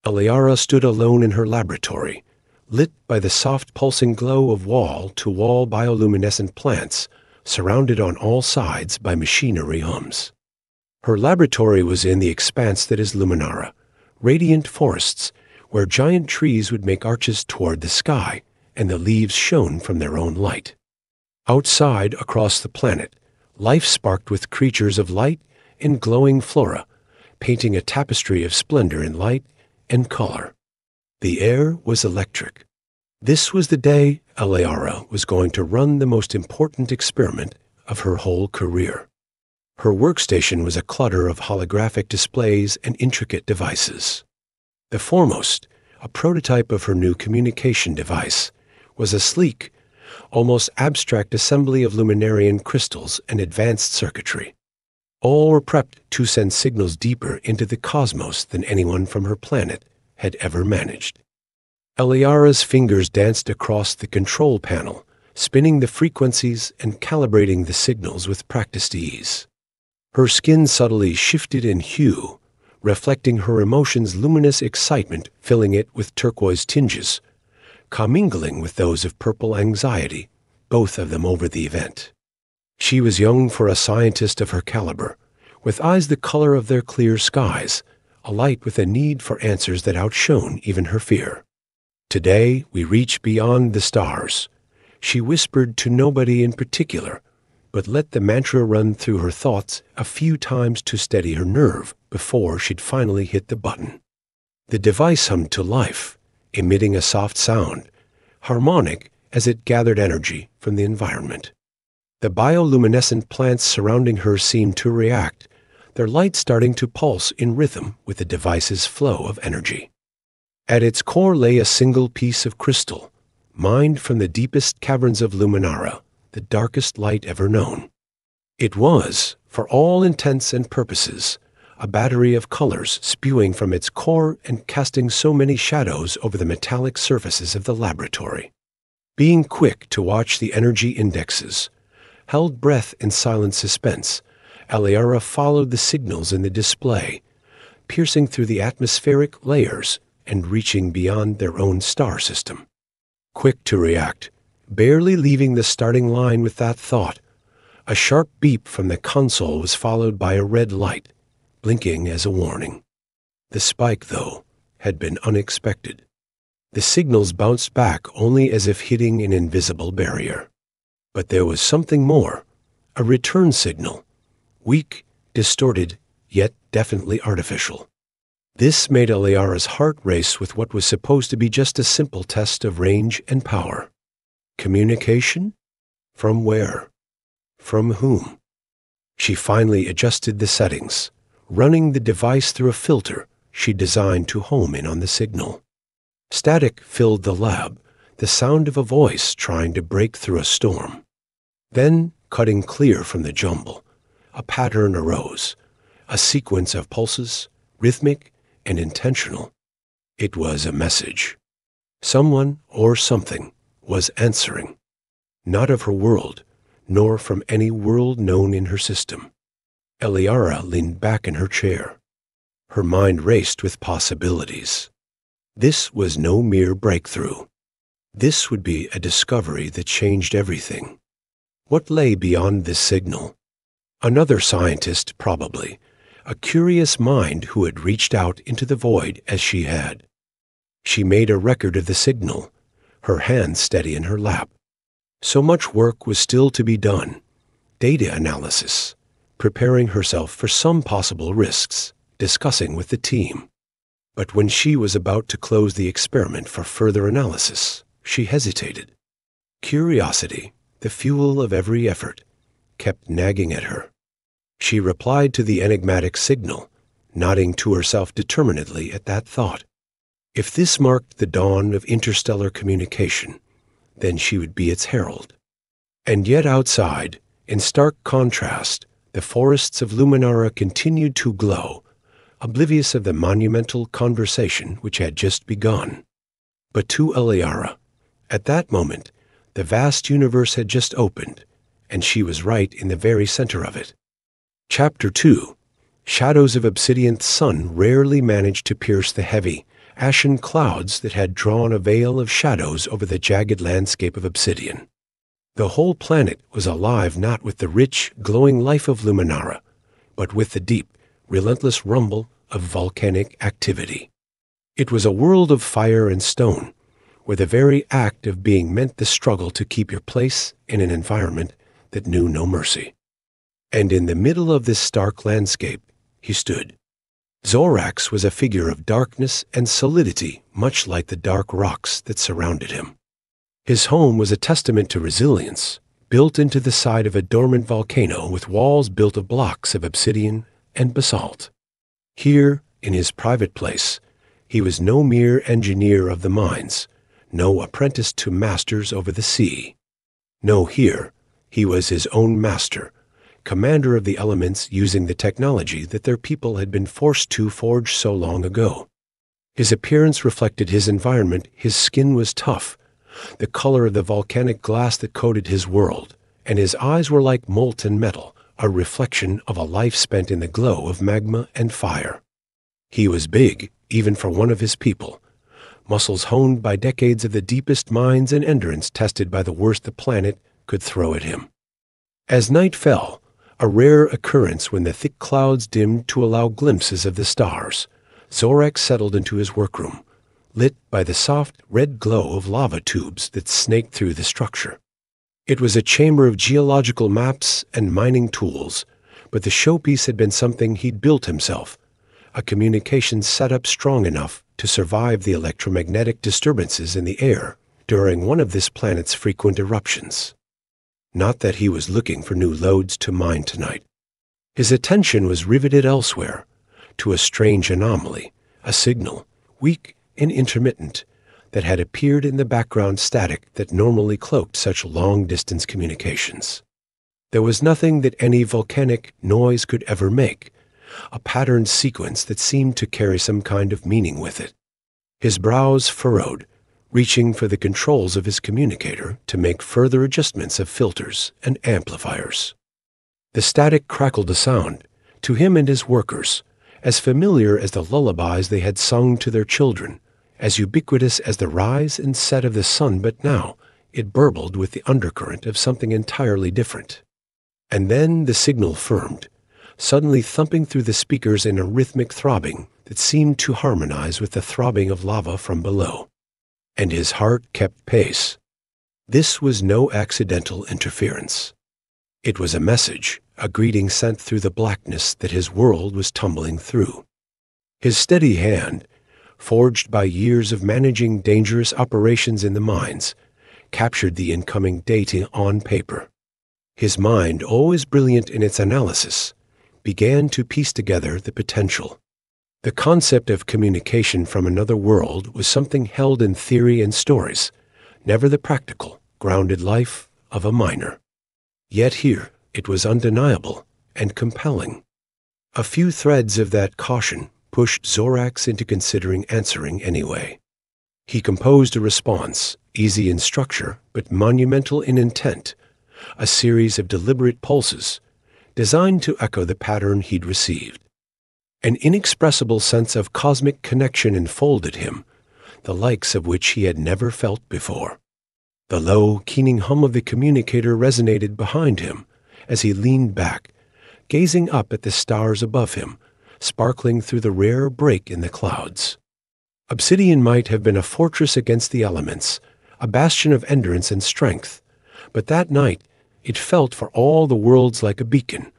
Eliara stood alone in her laboratory, lit by the soft pulsing glow of wall-to-wall bioluminescent plants, surrounded on all sides by machinery hums. Her laboratory was in the expanse that is Luminara, radiant forests, where giant trees would make arches toward the sky, and the leaves shone from their own light. Outside, across the planet, life sparked with creatures of light and glowing flora, painting a tapestry of splendor in light and color. The air was electric. This was the day Eliara was going to run the most important experiment of her whole career. Her workstation was a clutter of holographic displays and intricate devices. The foremost, a prototype of her new communication device, was a sleek, almost abstract assembly of luminarian crystals and advanced circuitry. All were prepped to send signals deeper into the cosmos than anyone from her planet had ever managed. Eliara's fingers danced across the control panel, spinning the frequencies and calibrating the signals with practiced ease. Her skin subtly shifted in hue, reflecting her emotions' luminous excitement, filling it with turquoise tinges, commingling with those of purple anxiety, both of them over the event. She was young for a scientist of her caliber, with eyes the color of their clear skies, alight with a need for answers that outshone even her fear. "Today we reach beyond the stars," she whispered to nobody in particular, but let the mantra run through her thoughts a few times to steady her nerve before she'd finally hit the button. The device hummed to life, emitting a soft sound, harmonic as it gathered energy from the environment. The bioluminescent plants surrounding her seemed to react, their light starting to pulse in rhythm with the device's flow of energy. At its core lay a single piece of crystal, mined from the deepest caverns of Luminara, the darkest light ever known. It was, for all intents and purposes, a battery of colors spewing from its core and casting so many shadows over the metallic surfaces of the laboratory. Being quick to watch the energy indexes, held breath in silent suspense, Eliara followed the signals in the display, piercing through the atmospheric layers and reaching beyond their own star system. Quick to react, barely leaving the starting line with that thought, a sharp beep from the console was followed by a red light, blinking as a warning. The spike, though, had been unexpected. The signals bounced back only as if hitting an invisible barrier. But there was something more, a return signal, weak, distorted, yet definitely artificial. This made Eliara's heart race with what was supposed to be just a simple test of range and power. Communication? From where? From whom? She finally adjusted the settings, running the device through a filter she designed to home in on the signal. Static filled the lab, the sound of a voice trying to break through a storm. Then, cutting clear from the jumble, a pattern arose, a sequence of pulses, rhythmic and intentional. It was a message. Someone or something was answering, not of her world, nor from any world known in her system. Eliara leaned back in her chair. Her mind raced with possibilities. This was no mere breakthrough. This would be a discovery that changed everything. What lay beyond this signal? Another scientist, probably, a curious mind who had reached out into the void as she had. She made a record of the signal, her hand steady in her lap. So much work was still to be done. Data analysis, preparing herself for some possible risks, discussing with the team. But when she was about to close the experiment for further analysis, she hesitated. Curiosity, the fuel of every effort, kept nagging at her. She replied to the enigmatic signal, nodding to herself determinedly at that thought. If this marked the dawn of interstellar communication, then she would be its herald. And yet outside, in stark contrast, the forests of Luminara continued to glow, oblivious of the monumental conversation which had just begun. But to Eliara, at that moment, the vast universe had just opened, and she was right in the very center of it. Chapter 2. Shadows of Obsidian's sun rarely managed to pierce the heavy, ashen clouds that had drawn a veil of shadows over the jagged landscape of Obsidian. The whole planet was alive not with the rich, glowing life of Luminara, but with the deep, relentless rumble of volcanic activity. It was a world of fire and stone, where the very act of being meant the struggle to keep your place in an environment that knew no mercy. And in the middle of this stark landscape, he stood. Zorax was a figure of darkness and solidity, much like the dark rocks that surrounded him. His home was a testament to resilience, built into the side of a dormant volcano with walls built of blocks of obsidian and basalt. Here, in his private place, he was no mere engineer of the mines, no apprentice to masters over the sea. No, here, he was his own master, commander of the elements using the technology that their people had been forced to forge so long ago. His appearance reflected his environment. His skin was tough, the color of the volcanic glass that coated his world, and his eyes were like molten metal, a reflection of a life spent in the glow of magma and fire. He was big, even for one of his people, muscles honed by decades of the deepest mines and endurance tested by the worst the planet could throw at him. As night fell, a rare occurrence when the thick clouds dimmed to allow glimpses of the stars, Zorax settled into his workroom, lit by the soft red glow of lava tubes that snaked through the structure. It was a chamber of geological maps and mining tools, but the showpiece had been something he'd built himself, a communications setup strong enough to survive the electromagnetic disturbances in the air during one of this planet's frequent eruptions. Not that he was looking for new lodes to mine tonight. His attention was riveted elsewhere, to a strange anomaly, a signal, weak and intermittent, that had appeared in the background static that normally cloaked such long-distance communications. There was nothing that any volcanic noise could ever make, a patterned sequence that seemed to carry some kind of meaning with it. His brows furrowed, reaching for the controls of his communicator to make further adjustments of filters and amplifiers. The static crackled a sound, to him and his workers, as familiar as the lullabies they had sung to their children, as ubiquitous as the rise and set of the sun, but now it burbled with the undercurrent of something entirely different. And then the signal firmed, suddenly thumping through the speakers in a rhythmic throbbing that seemed to harmonize with the throbbing of lava from below. And his heart kept pace. This was no accidental interference. It was a message, a greeting sent through the blackness that his world was tumbling through. His steady hand, forged by years of managing dangerous operations in the mines, captured the incoming data on paper. His mind, always brilliant in its analysis, began to piece together the potential. The concept of communication from another world was something held in theory and stories, never the practical, grounded life of a miner. Yet here it was undeniable and compelling. A few threads of that caution pushed Zorax into considering answering anyway. He composed a response, easy in structure but monumental in intent, a series of deliberate pulses, designed to echo the pattern he'd received. An inexpressible sense of cosmic connection enfolded him, the likes of which he had never felt before. The low, keening hum of the communicator resonated behind him as he leaned back, gazing up at the stars above him, sparkling through the rare break in the clouds. Obsidian might have been a fortress against the elements, a bastion of endurance and strength, but that night it felt for all the worlds like a beacon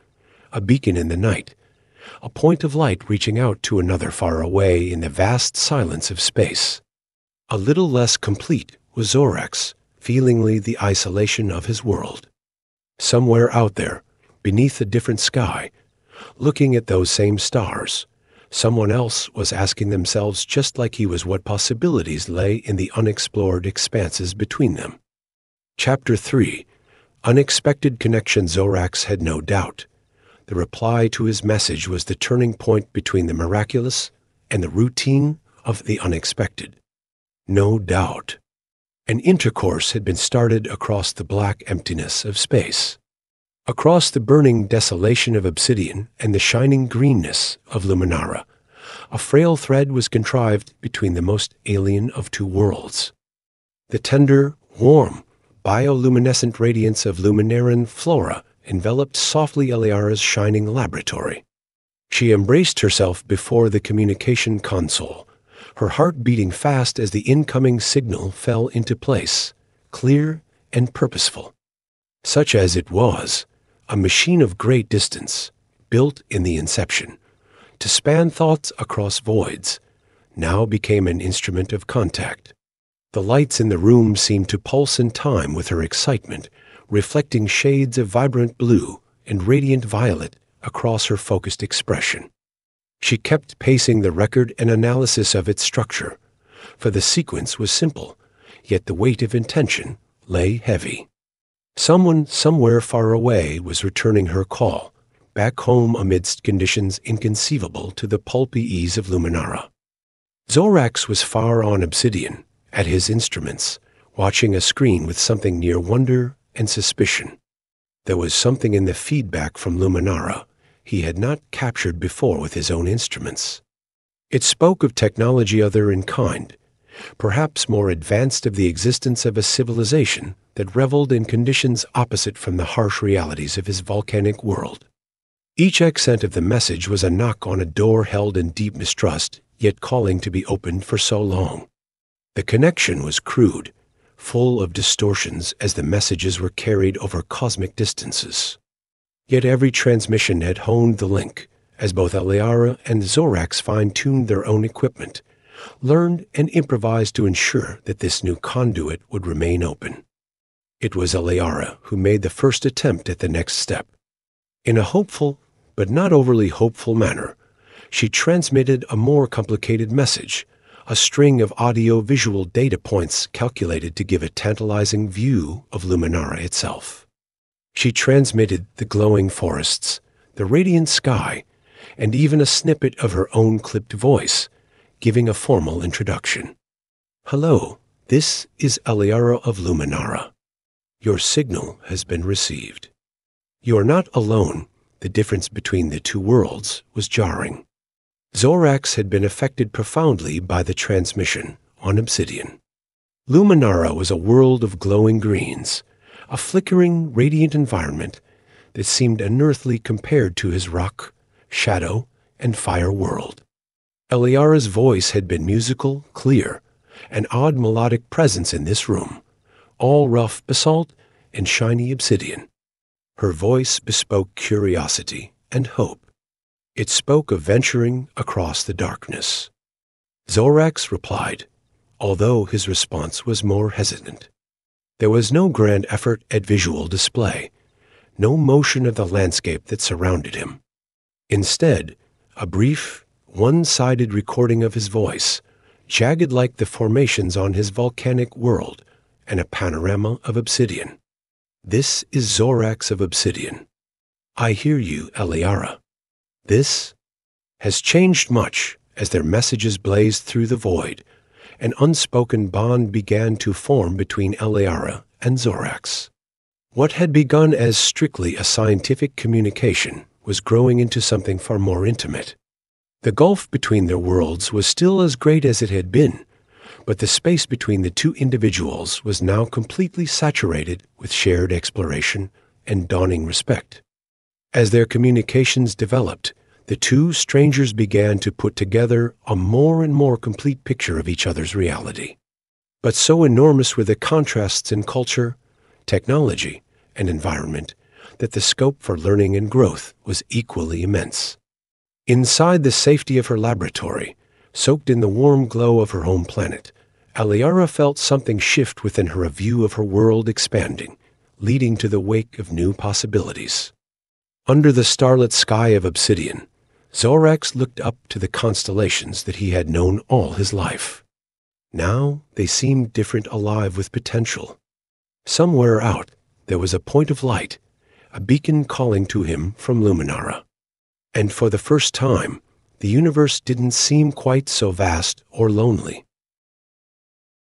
in the night, a point of light reaching out to another far away in the vast silence of space. A little less complete was Zorax, feelingly the isolation of his world. Somewhere out there, beneath a different sky, looking at those same stars, someone else was asking themselves just like he was what possibilities lay in the unexplored expanses between them. Chapter 3. Unexpected connection. Zorax had no doubt. The reply to his message was the turning point between the miraculous and the routine of the unexpected. No doubt. An intercourse had been started across the black emptiness of space, across the burning desolation of Obsidian and the shining greenness of Luminara, A frail thread was contrived between the most alien of two worlds. The tender, warm, bioluminescent radiance of Luminaran flora enveloped softly Eliara's shining laboratory. She embraced herself before the communication console, her heart beating fast as the incoming signal fell into place, clear and purposeful. Such as it was, a machine of great distance, built in the inception, to span thoughts across voids, now became an instrument of contact. The lights in the room seemed to pulse in time with her excitement, reflecting shades of vibrant blue and radiant violet across her focused expression. She kept pacing the record and analysis of its structure, for the sequence was simple, yet the weight of intention lay heavy. Someone somewhere far away was returning her call, back home amidst conditions inconceivable to the pulpy ease of Luminara. Zorax was far on Obsidian, at his instruments, watching a screen with something near wonder and suspicion. There was something in the feedback from Luminara he had not captured before with his own instruments. It spoke of technology other in kind, perhaps more advanced, of the existence of a civilization that reveled in conditions opposite from the harsh realities of his volcanic world. Each accent of the message was a knock on a door held in deep mistrust, yet calling to be opened for so long. The connection was crude, full of distortions as the messages were carried over cosmic distances. Yet every transmission had honed the link, as both Eliara and Zorax fine-tuned their own equipment, learned and improvised to ensure that this new conduit would remain open. It was Eliara who made the first attempt at the next step. In a hopeful, but not overly hopeful manner, she transmitted a more complicated message, a string of audio-visual data points calculated to give a tantalizing view of Luminara itself. She transmitted the glowing forests, the radiant sky, and even a snippet of her own clipped voice, giving a formal introduction. "Hello, this is Eliara of Luminara. Your signal has been received. You are not alone." The difference between the two worlds was jarring. Zorax had been affected profoundly by the transmission on Obsidian. Luminara was a world of glowing greens, a flickering, radiant environment that seemed unearthly compared to his rock, shadow, and fire world. Eliara's voice had been musical, clear, an odd melodic presence in this room, all rough basalt and shiny obsidian. Her voice bespoke curiosity and hope. It spoke of venturing across the darkness. Zorax replied, although his response was more hesitant. There was no grand effort at visual display, no motion of the landscape that surrounded him. Instead, a brief, one-sided recording of his voice, jagged like the formations on his volcanic world, and a panorama of obsidian. "This is Zorax of Obsidian. I hear you, Eliara. This has changed much." As their messages blazed through the void, an unspoken bond began to form between Eliara and Zorax. What had begun as strictly a scientific communication was growing into something far more intimate. The gulf between their worlds was still as great as it had been, but the space between the two individuals was now completely saturated with shared exploration and dawning respect. As their communications developed, the two strangers began to put together a more and more complete picture of each other's reality. But so enormous were the contrasts in culture, technology, and environment that the scope for learning and growth was equally immense. Inside the safety of her laboratory, soaked in the warm glow of her home planet, Eliara felt something shift within her, a view of her world expanding, leading to the wake of new possibilities. Under the starlit sky of Obsidian, Zorax looked up to the constellations that he had known all his life. Now they seemed different, alive with potential. Somewhere out, there was a point of light, a beacon calling to him from Luminara. And for the first time, the universe didn't seem quite so vast or lonely.